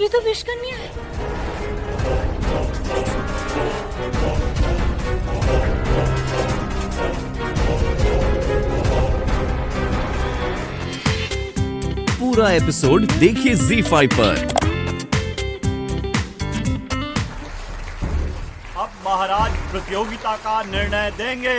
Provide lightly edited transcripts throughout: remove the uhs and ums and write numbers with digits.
ये तो विश्वकन्या है। पूरा एपिसोड देखिए ZEE5 पर। अब महाराज प्रतियोगिता का निर्णय देंगे।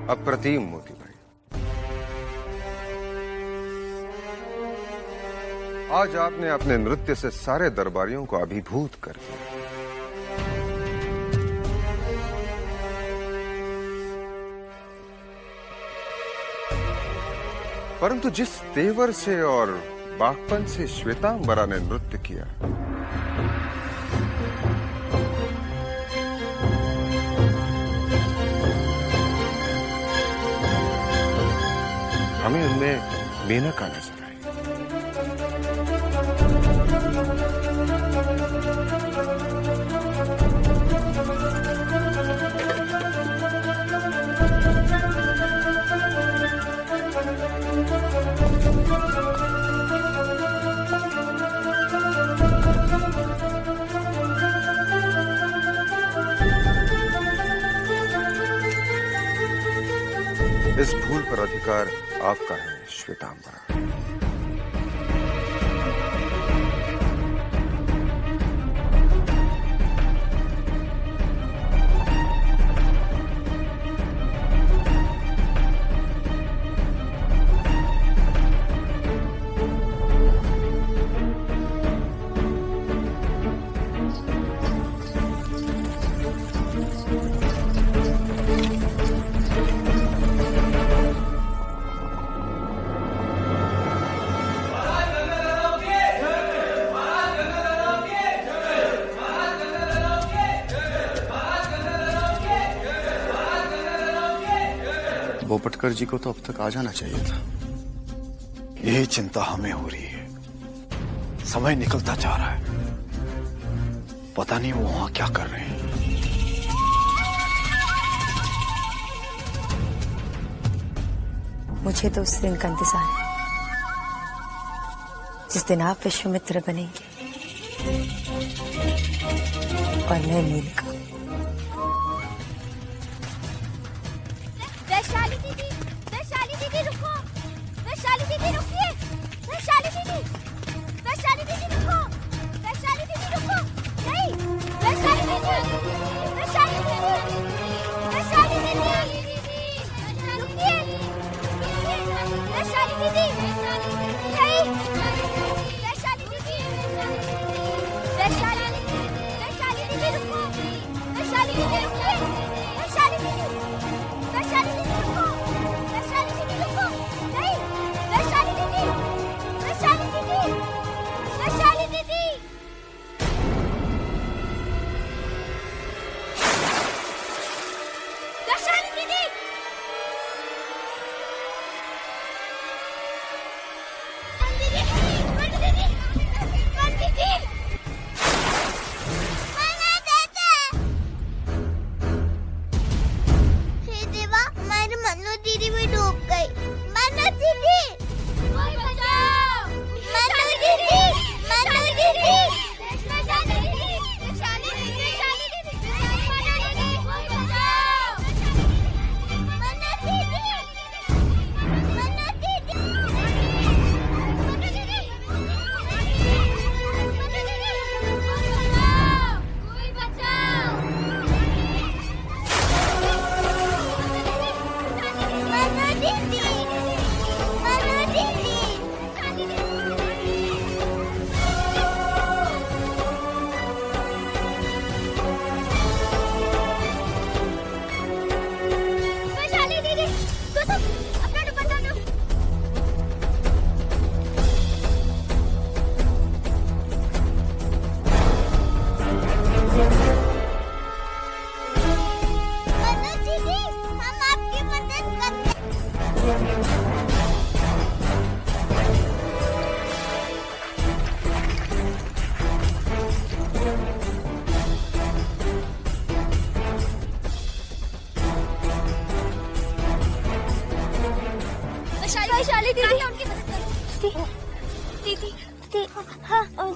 अप्रतिम मोती भाई, आज आपने अपने नृत्य से सारे दरबारियों को अभिभूत कर दिया। परंतु जिस तेवर से और बागपन से श्वेतांबरा ने नृत्य किया, हमें उनमें मेनका नजर आई। इस भूल पर अधिकार आपका है श्वेतांबरा। बोपटकर जी को तो अब तक आ जाना चाहिए था। यही चिंता हमें हो रही है। समय निकलता जा रहा है, पता नहीं वो वहां क्या कर रहे हैं। मुझे तो उस दिन का इंतजार है जिस दिन आप विश्वामित्र बनेंगे और मैं मेनका। वैशाली दीदी रुको। वैशाली दीदी रुकिए। वैशाली दीदी रुको। वैशाली दीदी रुको। नहीं, वैशाली दीदी रुकिए। वैशाली दीदी नहीं, वैशाली दीदी रुको। वैशाली दीदी रुकिए। वैशाली दीदी रुको। वैशाली दीदी रुको। नहीं, वैशाली दीदी वैशाली दीदी वैशाली दीदी वैशाली दीदी।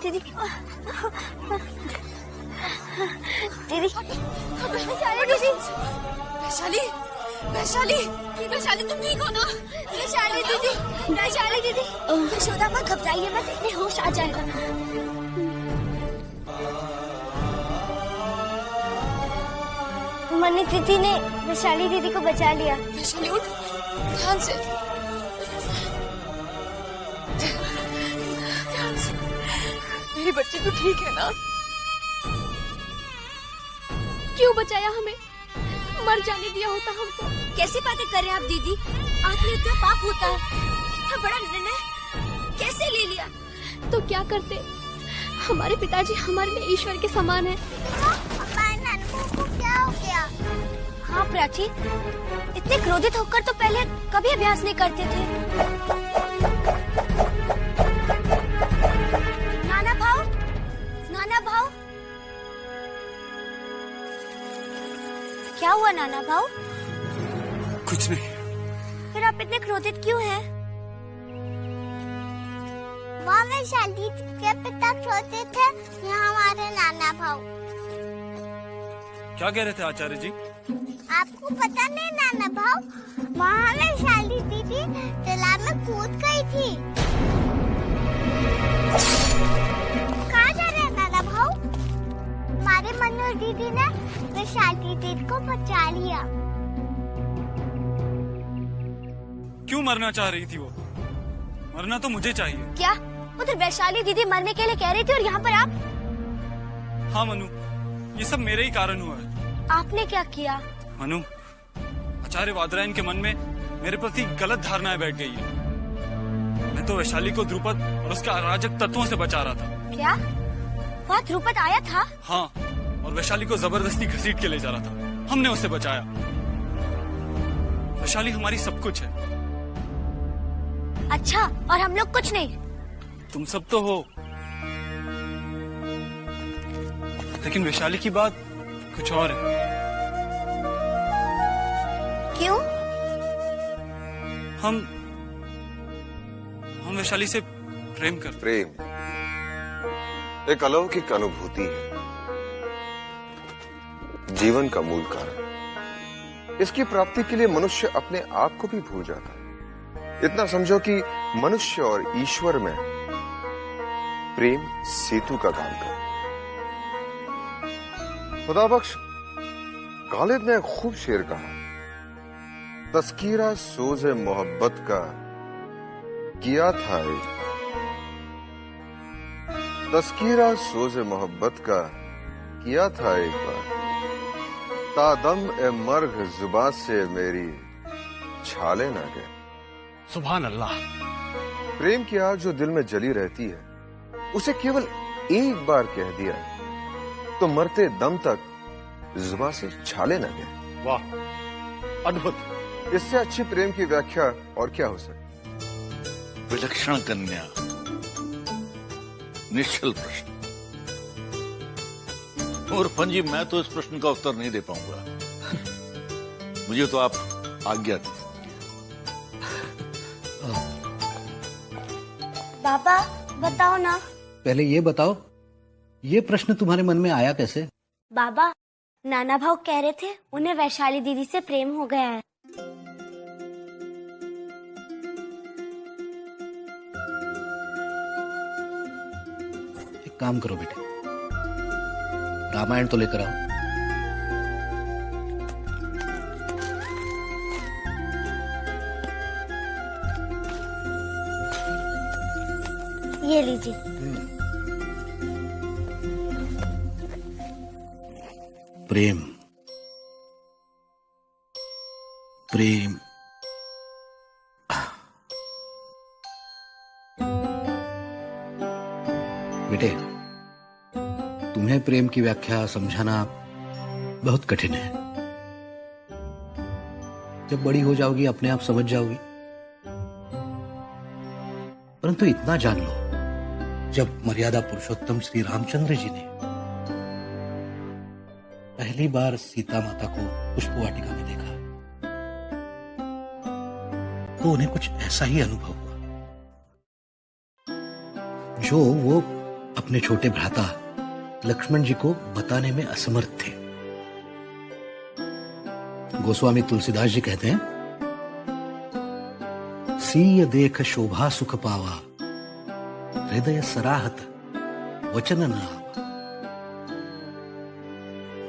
दीदी दीदी वैशाली वैशाली वैशाली तुम ठीक हो ना? वैशाली दीदी यशोदा मत घबराइए मत, इतने होश आ जाएगा। मनी दीदी ने वैशाली दीदी को बचा लिया। वैशाली उठ, ध्यान से ध्यान से। मेरी बच्ची तो ठीक है ना? क्यों बचाया हमें? मर जाने दिया होता हमको। कैसी बातें कर रहे हैं आप दीदी? आपने इतना पाप होता है, इतना बड़ा निर्णय कैसे ले लिया? तो क्या करते, हमारे पिताजी हमारे लिए ईश्वर के समान है। को क्या हो गया? हाँ प्राची, इतने क्रोधित होकर तो पहले कभी अभ्यास नहीं करते थे। नाना भाव, नाना भाव, क्या हुआ नाना भाव? कुछ नहीं। फिर आप इतने क्रोधित क्यों हैं? वहाँ वैशाली के पिता क्रोधित थे, यहाँ हमारे नाना भाव। क्या कह रहे थे आचार्य जी? आपको पता नहीं नाना भाव, वहाँ वैशाली दीदी तालाब में कूद गई थी। कहाँ जा रहे हैं नाना भाव? हमारे मनोहर दीदी ने वैशाली दीदी को बचा लिया। क्यों मरना चाह रही थी वो? मरना तो मुझे चाहिए। क्या? उधर वैशाली दीदी मरने के लिए कह रही थी और यहाँ पर आप? हाँ मनु, ये सब मेरे ही कारण हुआ है। आपने क्या किया? मनु, आचार्य वादरायण के मन में मेरे प्रति गलत धारणाएं बैठ गई है। मैं तो वैशाली को द्रुपद और उसके अराजक तत्वों से बचा रहा था। क्या? वहाँ द्रुपद आया था? हाँ, और वैशाली को जबरदस्ती घसीट के ले जा रहा था। हमने उसे बचाया। वैशाली हमारी सब कुछ है। अच्छा, और हम लोग कुछ नहीं? तुम सब तो हो, लेकिन वैशाली की बात कुछ और है। क्यों? हम वैशाली से प्रेम करते। प्रेम एक अलौकिक अनुभूति है, जीवन का मूल कारण। इसकी प्राप्ति के लिए मनुष्य अपने आप को भी भूल जाता है। इतना समझो कि मनुष्य और ईश्वर में प्रेम सेतु का काम करता है। खुदाबख्श गालिब ने एक खूब शेर कहा, तस्कीरा सोज़े मोहब्बत का किया था एक बार। तस्कीरा सोज़े मोहब्बत का किया था एक बार। तादम ए मर्ग जुबा से मेरी छाले ना गए। सुभान अल्लाह। प्रेम की आग जो दिल में जली रहती है, उसे केवल एक बार कह दिया तो मरते दम तक जुबान से छाले न गए। वाह, अद्भुत। इससे अच्छी प्रेम की व्याख्या और क्या हो सकती? विलक्षण कन्या, निश्चल प्रश्न। और पंजी, मैं तो इस प्रश्न का उत्तर नहीं दे पाऊंगा। मुझे तो आप आज्ञा दें। बाबा बताओ ना। पहले ये बताओ, ये प्रश्न तुम्हारे मन में आया कैसे? बाबा, नाना भाव कह रहे थे उन्हें वैशाली दीदी से प्रेम हो गया है। एक काम करो बेटे, रामायण तो लेकर आओ। ये लीजिए। प्रेम, प्रेम, बेटे तुम्हें प्रेम की व्याख्या समझाना बहुत कठिन है। जब बड़ी हो जाओगी अपने आप समझ जाओगी। परंतु इतना जान लो, जब मर्यादा पुरुषोत्तम श्री रामचंद्र जी ने पहली बार सीता माता को पुष्प वाटिका में देखा, तो उन्हें कुछ ऐसा ही अनुभव हुआ जो वो अपने छोटे भ्राता लक्ष्मण जी को बताने में असमर्थ थे। गोस्वामी तुलसीदास जी कहते हैं, सीय देख शोभा सुख पावा, हृदय सराहत वचन न आवा।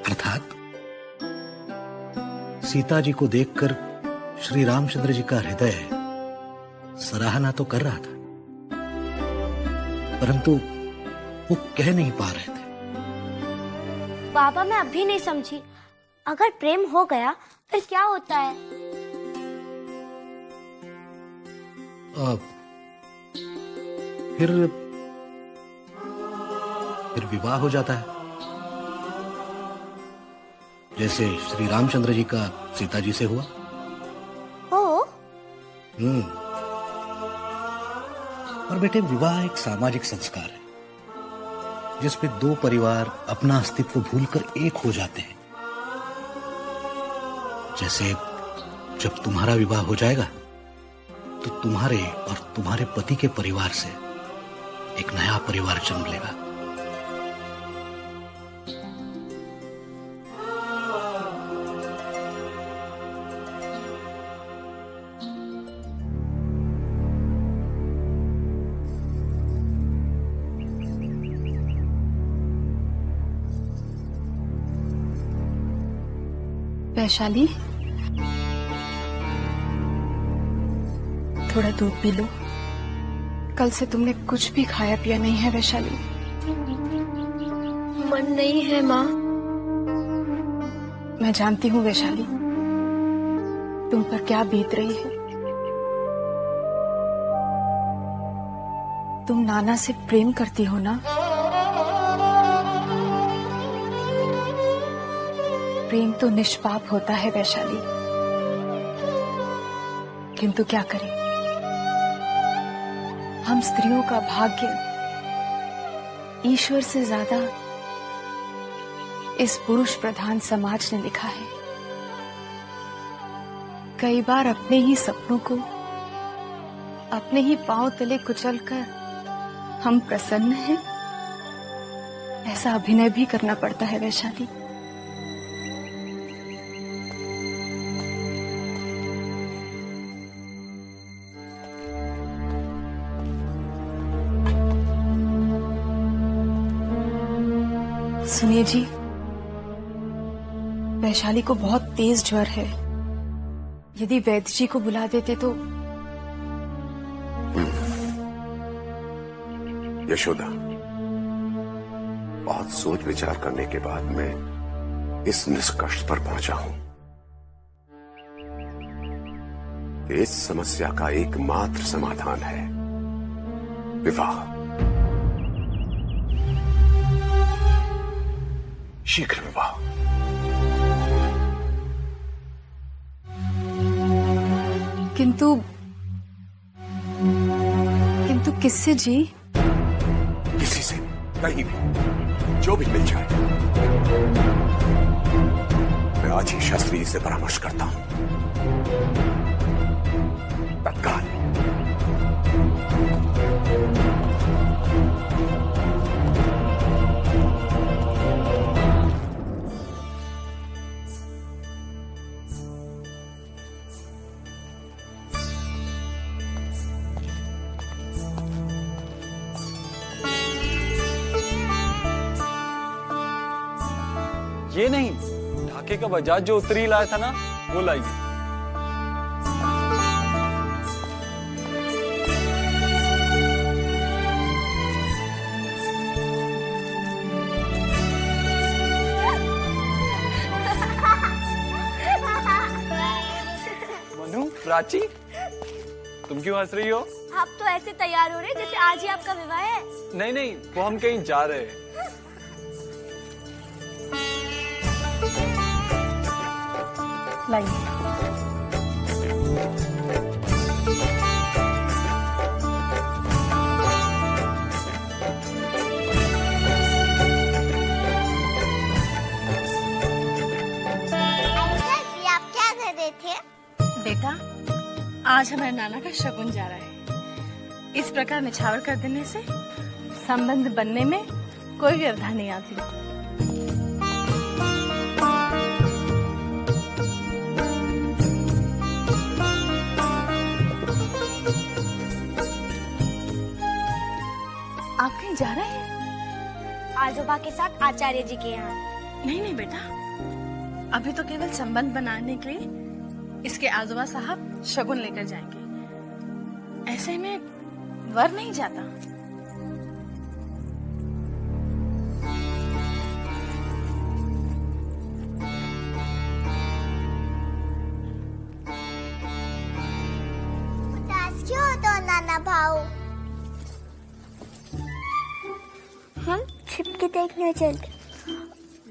अर्थात सीता जी को देखकर श्री रामचंद्र जी का हृदय सराहना तो कर रहा था, परंतु वो कह नहीं पा रहे थे। बाबा मैं अभी नहीं समझी, अगर प्रेम हो गया फिर क्या होता है? फिर विवाह हो जाता है, जैसे श्री रामचंद्र जी का सीता जी से हुआ। और बेटे, विवाह एक सामाजिक संस्कार है जिसमें दो परिवार अपना अस्तित्व भूलकर एक हो जाते हैं। जैसे जब तुम्हारा विवाह हो जाएगा तो तुम्हारे और तुम्हारे पति के परिवार से एक नया परिवार जन्म लेगा। वैशाली, थोड़ा दूध पी लो। कल से तुमने कुछ भी खाया पिया नहीं है वैशाली। मन नहीं है माँ। मैं जानती हूँ वैशाली, तुम पर क्या बीत रही है। तुम नाना से प्रेम करती हो ना? प्रेम तो निष्पाप होता है वैशाली, किंतु क्या करें, हम स्त्रियों का भाग्य ईश्वर से ज्यादा इस पुरुष प्रधान समाज ने लिखा है। कई बार अपने ही सपनों को अपने ही पांव तले कुचलकर हम प्रसन्न हैं, ऐसा अभिनय भी करना पड़ता है वैशाली। सुनिए जी, वैशाली को बहुत तेज ज्वर है। यदि वैद्य जी को बुला देते तो। यशोदा, बहुत सोच विचार करने के बाद मैं इस निष्कर्ष पर पहुंचा हूं कि इस समस्या का एकमात्र समाधान है विवाह। शीघ्र विवाह। किंतु किससे जी? किसी से, कहीं भी, जो भी मिल जाए। मैं आज ही शास्त्री जी से परामर्श करता हूं, तत्काल। ये नहीं, ढाके का बजाज जो उत्तरी लाया था ना, वो लाइए। मनु, प्राची, तुम क्यों हंस रही हो? आप तो ऐसे तैयार हो रहे जैसे आज ही आपका विवाह है। नहीं नहीं, वो हम कहीं जा रहे हैं। लाइए। आप क्या कर रहे थे? बेटा, आज हमारे नाना का शगुन जा रहा है। इस प्रकार निछावर कर देने से संबंध बनने में कोई व्यवधा नहीं आती। आप कहीं जा रहे हैं? आजोबा के साथ आचार्य जी के यहाँ। नहीं नहीं बेटा, अभी तो केवल संबंध बनाने के लिए इसके आजोबा साहब शगुन लेकर जाएंगे। ऐसे में वर नहीं जाता। क्यों तो नाना भाऊ हम छिपके देखने चलते?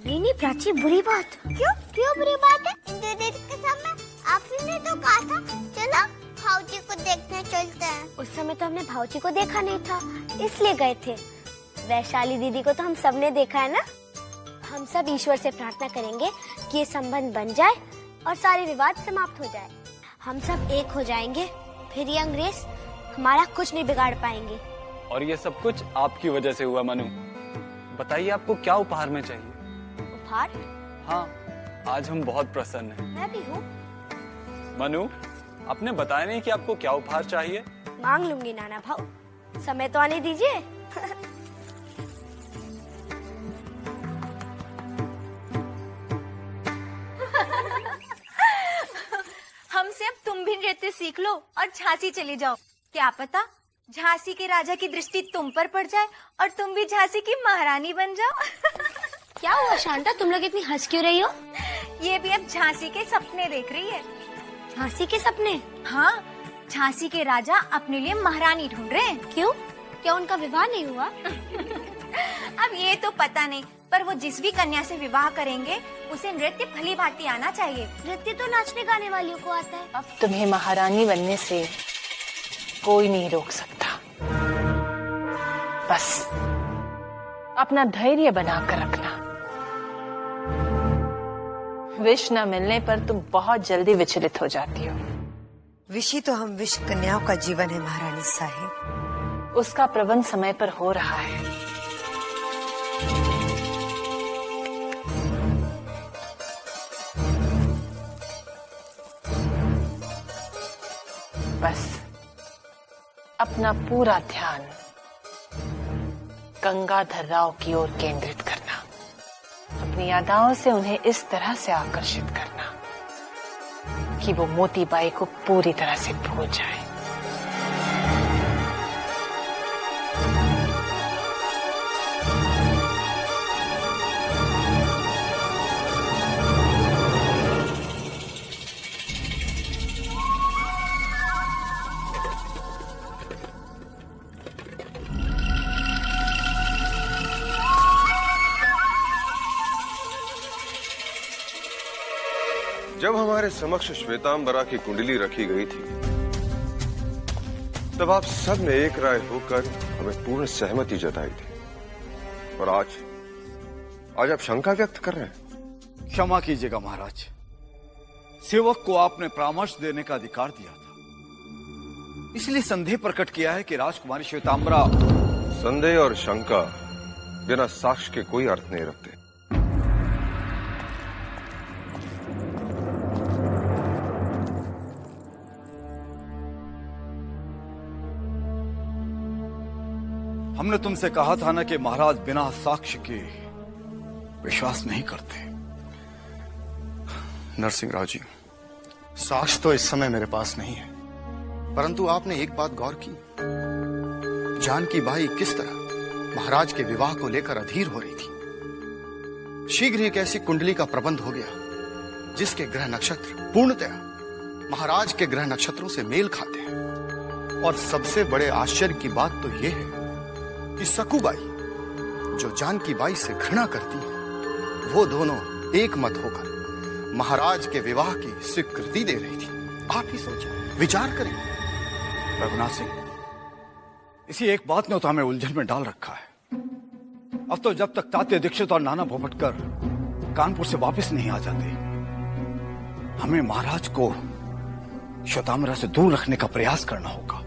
नहीं प्राची, बुरी बात। क्यों क्यों बुरी बात है? इंद्रदेव के सामने आपने तो कहा था चलो भाऊजी को देखने चलते हैं। उस समय तो हमने भाऊजी को देखा नहीं था, इसलिए गए थे। वैशाली दीदी को तो हम सबने देखा है ना। हम सब ईश्वर से प्रार्थना करेंगे कि ये संबंध बन जाए और सारे विवाद समाप्त हो जाए। हम सब एक हो जाएंगे, फिर ये अंग्रेज हमारा कुछ नहीं बिगाड़ पाएंगे। और ये सब कुछ आपकी वजह से हुआ। मनु, बताइए आपको क्या उपहार में चाहिए? उपहार? हाँ, आज हम बहुत प्रसन्न हैं। मैं भी हूँ। मनु, आपने बताया नहीं कि आपको क्या उपहार चाहिए? मांग लूंगी नाना भाऊ, समय तो आने दीजिए। हमसे अब तुम भी नृत्य सीख लो और झांसी चली जाओ। क्या पता झांसी के राजा की दृष्टि तुम पर पड़ जाए और तुम भी झांसी की महारानी बन जाओ। क्या हुआ शांता, तुम लोग इतनी हंस क्यों रही हो? ये भी अब झांसी के सपने देख रही है। झांसी के सपने? हाँ, झांसी के राजा अपने लिए महारानी ढूंढ रहे हैं। क्यों? क्या उनका विवाह नहीं हुआ? अब ये तो पता नहीं, पर वो जिस भी कन्या से विवाह करेंगे उसे नृत्य भली भांति आना चाहिए। नृत्य तो नाचने गाने वालियों को आता है। अब तुम्हें महारानी बनने से कोई नहीं रोक सकता। बस अपना धैर्य बनाकर रखना। विष न मिलने पर तुम बहुत जल्दी विचलित हो जाती हो। विष ही तो हम विष कन्याओं का जीवन है महारानी साहिब। उसका प्रबंध समय पर हो रहा है। बस अपना पूरा ध्यान गंगाधर राव की ओर केंद्रित करना। अपनी यादाओं से उन्हें इस तरह से आकर्षित करना कि वो मोतीबाई को पूरी तरह से भूल जाए। जब हमारे समक्ष श्वेतांबरा की कुंडली रखी गई थी, तब आप सब ने एक राय होकर हमें पूर्ण सहमति जताई थी। और आज आप शंका व्यक्त कर रहे हैं। क्षमा कीजिएगा महाराज, सेवक को आपने परामर्श देने का अधिकार दिया था, इसलिए संदेह प्रकट किया है कि राजकुमारी श्वेतांबरा। संदेह और शंका बिना साक्ष्य के कोई अर्थ नहीं रखते। हमने तुमसे कहा था ना कि महाराज बिना साक्ष्य के विश्वास नहीं करते। नरसिंह राव जी, साक्ष्य तो इस समय मेरे पास नहीं है, परंतु आपने एक बात गौर की? जानकी बाई किस तरह महाराज के विवाह को लेकर अधीर हो रही थी। शीघ्र ही एक ऐसी कुंडली का प्रबंध हो गया जिसके ग्रह नक्षत्र पूर्णतया महाराज के ग्रह नक्षत्रों से मेल खाते हैं। और सबसे बड़े आश्चर्य की बात तो यह है कि सकूबाई, जो जानकी बाई से घृणा करती है, वो दोनों एक मत होकर महाराज के विवाह की स्वीकृति दे रही थी। आप ही सोचिए, विचार करें। रघुनाथ सिंह, इसी एक बात ने तो हमें उलझन में डाल रखा है। अब तो जब तक तात्या दीक्षित और नाना भोपटकर कानपुर से वापस नहीं आ जाते, हमें महाराज को श्वेतांबरा से दूर रखने का प्रयास करना होगा।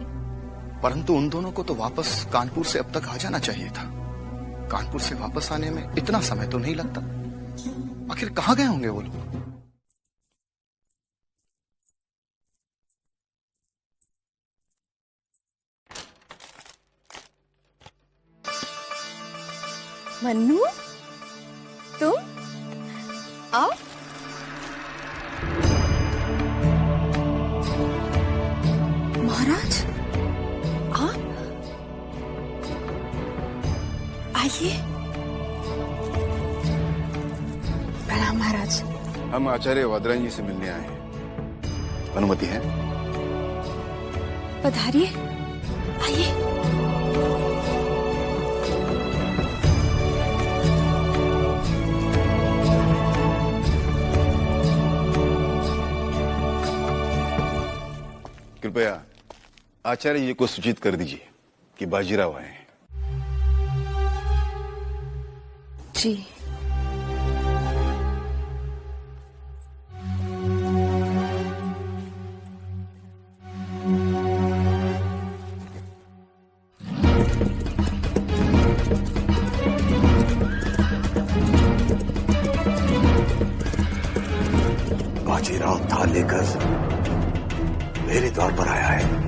परंतु उन दोनों को तो वापस कानपुर से अब तक आ जाना चाहिए था। कानपुर से वापस आने में इतना समय तो नहीं लगता। आखिर कहां गए होंगे वो लोग? मन्नू, तुम आओ। महाराज, आप आइए। प्रणाम महाराज। हम आचार्य वादरायण जी से मिलने आए हैं, अनुमति है? पधारिए, आइए। कृपया आचार्य जी को सूचित कर दीजिए कि बाजीराव आए हैं। जी। बाजीराव थाल लेकर मेरे द्वार पर आया है।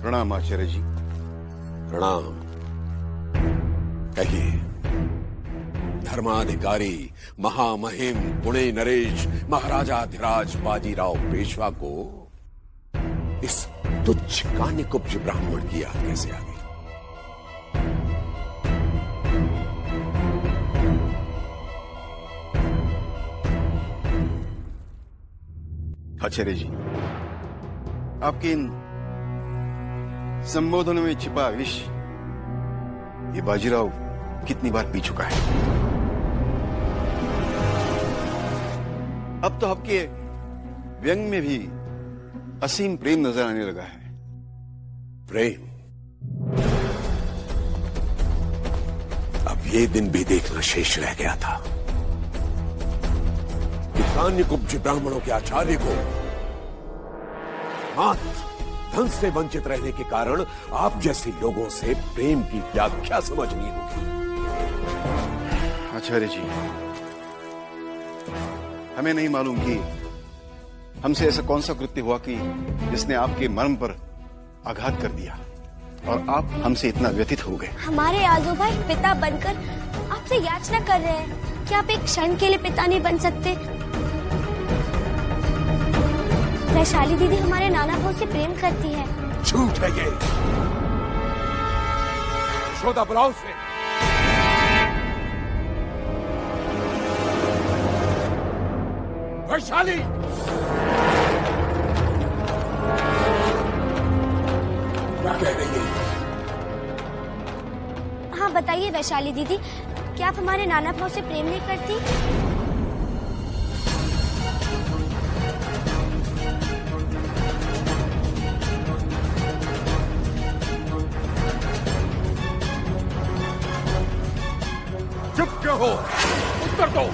प्रणाम आचार्य जी। प्रणाम। कहिए। धर्माधिकारी महामहिम पुणे नरेश महाराजाधिराज बाजीराव पेशवा को इस तुच्छ कान्यकुब्ज ब्राह्मण की याद कैसे आ गई? आचार्य जी, आपके इन संबोधनों में छिपा विष ये बाजीराव कितनी बार पी चुका है। अब तो आपके व्यंग में भी असीम प्रेम नजर आने लगा है। प्रेम? अब ये दिन भी देखना शेष रह गया था कि कान्यकुब्ज ब्राह्मणों के आचार्य को मात्र धन से वंचित रहने के कारण आप जैसे लोगों से प्रेम की व्याख्या समझनी होगी। आचार्य जी, हमें नहीं मालूम कि हमसे ऐसा कौन सा कृत्य हुआ कि जिसने आपके मर्म पर आघात कर दिया और आप हमसे इतना व्यथित हो गए। हमारे आजू भाई पिता बनकर आपसे याचना कर रहे हैं कि आप एक क्षण के लिए पिता नहीं बन सकते। वैशाली दीदी हमारे नाना भाव से प्रेम करती है। झूठ है ये। यशोदा बुलाओ से। वैशाली! क्या कह रही है? हाँ बताइए वैशाली दीदी, क्या आप हमारे नाना भाव से प्रेम नहीं करती? चुप क्यों हो? उत्तर दो।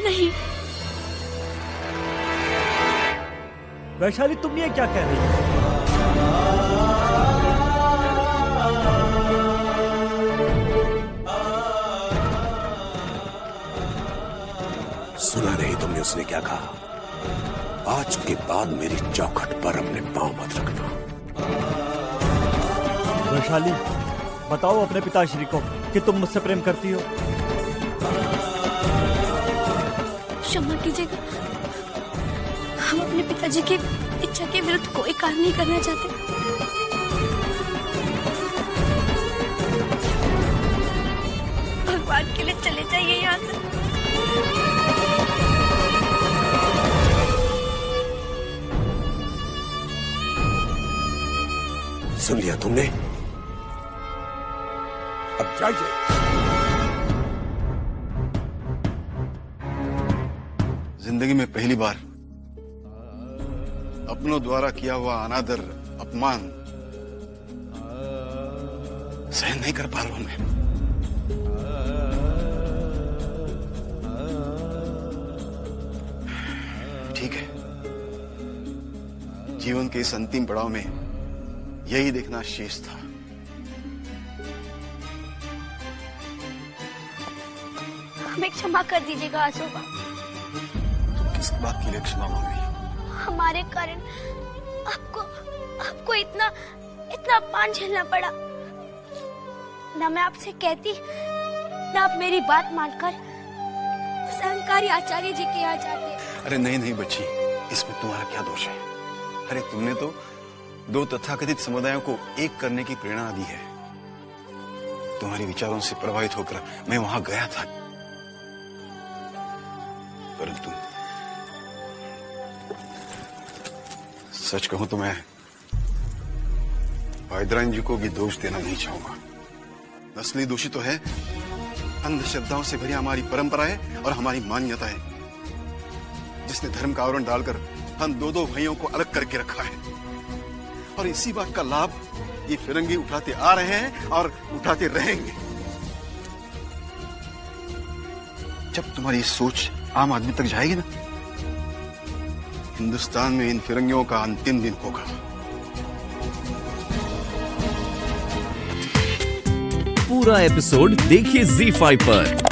नहीं। वैशाली, तुम ये क्या कह रही हो? सुना नहीं तुमने उसने क्या कहा? आज के बाद मेरी चौखट पर अपने पांव मत रखना। वैशाली, बताओ अपने पिताश्री को कि तुम मुझसे प्रेम करती हो। क्षमा कीजिएगा, हम अपने पिताजी की इच्छा के विरुद्ध कोई कार्य नहीं करना चाहते। भगवान के लिए चले जाइए यहाँ से। सुन लिया तुमने? अब जाइए। जिंदगी में पहली बार अपनों द्वारा किया हुआ अनादर, अपमान सहन नहीं कर पा रहा हूं मैं। ठीक है, जीवन के इस अंतिम पड़ाव में यही देखना शेष था। हमें क्षमा कर दीजिएगा आजोबा। किस बात के लिए क्षमा मांग रही? हमारे कारण आपको इतना अपमान झेलना पड़ा। ना मैं आपसे कहती, ना आप मेरी बात मानकर उस अहंकारी आचार्य जी के यहाँ जाते। अरे नहीं बच्ची, इसमें तुम्हारा क्या दोष है? अरे तुमने तो दो तथाकथित समुदायों को एक करने की प्रेरणा दी है। तुम्हारे विचारों से प्रभावित होकर मैं वहां गया था, परंतु सच कहूं तो मैं वादरायण जी को भी दोष देना नहीं चाहूंगा। असली दोषी तो है अंधश्रद्धाओं से भरी हमारी परंपराएं और हमारी मान्यताएं, जिसने धर्म का आवरण डालकर हम दो भाइयों को अलग करके रखा है। और इसी बात का लाभ ये फिरंगी उठाते आ रहे हैं और उठाते रहेंगे। जब तुम्हारी सोच आम आदमी तक जाएगी ना, हिंदुस्तान में इन फिरंगियों का अंतिम दिन होगा। पूरा एपिसोड देखिए ZEE5 पर।